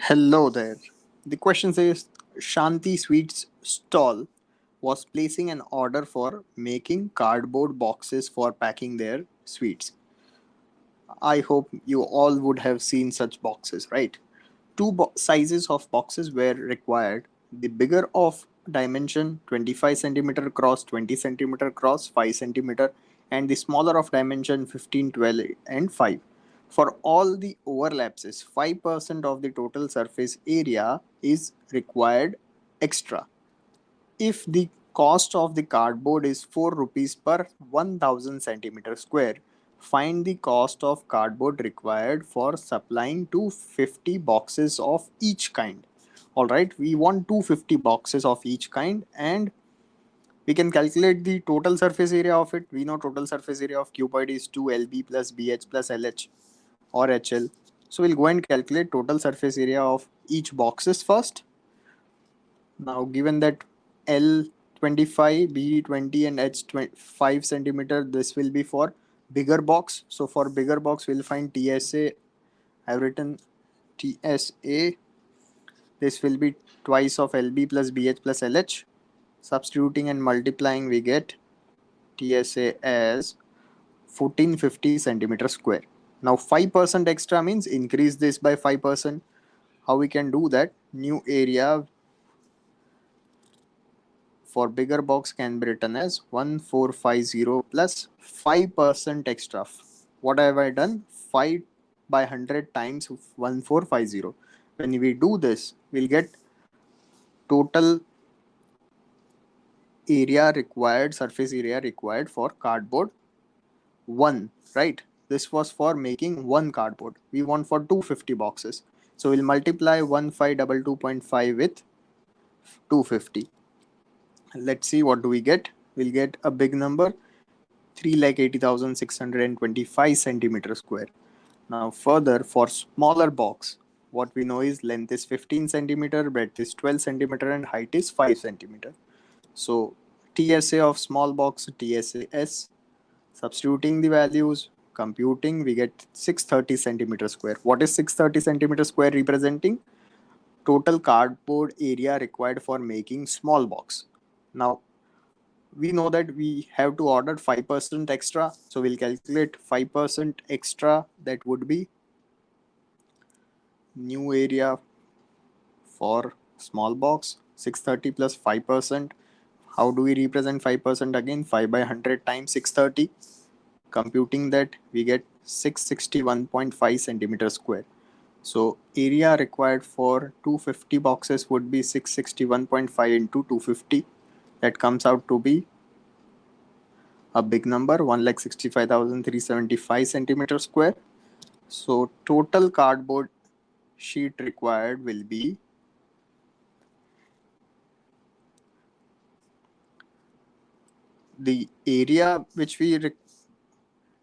Hello there. The question says Shanti Sweets Stall was placing an order for making cardboard boxes for packing their sweets. I hope you all would have seen such boxes, right? Two sizes of boxes were required. The bigger of dimension 25 centimeter cross 20 centimeter cross 5 centimeter, and the smaller of dimension 15, 12, and 5. For all the overlaps, 5% of the total surface area is required extra. If the cost of the cardboard is 4 rupees per 1000 centimeter square, find the cost of cardboard required for supplying 250 boxes of each kind. Alright, we want 250 boxes of each kind, and we can calculate the total surface area of it. We know total surface area of cuboid is 2 LB plus BH plus LH or HL. So we'll go and calculate total surface area of each boxes first. Now, given that L 25, B 20, and H 5 centimeter, this will be for bigger box. So for bigger box, we'll find TSA. I've written TSA. This will be twice of LB plus BH plus LH. Substituting and multiplying, we get TSA as 1450 centimeter square. Now 5% extra means increase this by 5%. How we can do that? New area for bigger box can be written as 1450 plus 5% extra. What have I done? 5 by 100 times 1450. When we do this, we'll get total area required, surface area required for cardboard 1, right? This was for making one cardboard. We want for 250 boxes. So we'll multiply 1522.5 with 250. Let's see what do we get. We'll get a big number, 3,80,625 centimeter square. Now further, for smaller box, what we know is length is 15 centimeter, breadth is 12 centimeter, and height is 5 centimeter. So TSA of small box, TSAS, substituting the values, computing, we get 630 centimeter square. What is 630 centimeter square representing? Total cardboard area required for making small box. Now we know that we have to order 5% extra, so we'll calculate 5% extra. That would be new area for small box 630 plus 5%. How do we represent 5% again? 5 by 100 times 630. Computing that, we get 661.5 centimeter square. So area required for 250 boxes would be 661.5 into 250. That comes out to be a big number, 1,65,375 centimeter square. So total cardboard sheet required will be the area which we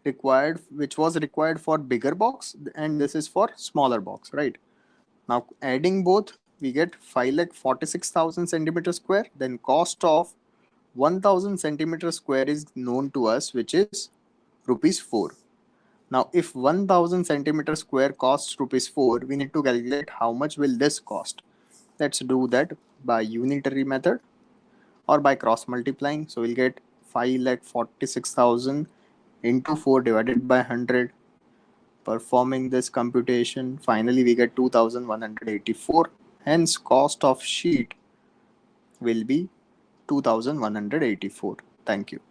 required, which was required for bigger box, and this is for smaller box, right? Now adding both, we get 5,46,000 centimeter square. Then cost of 1000 centimeter square is known to us, which is rupees 4. Now if 1000 centimeter square costs rupees 4, we need to calculate how much will this cost. Let's do that by unitary method or by cross multiplying. So we'll get 5,46,000 into 4 divided by 100. Performing this computation, finally we get 2184. Hence cost of sheet will be 2184. Thank you.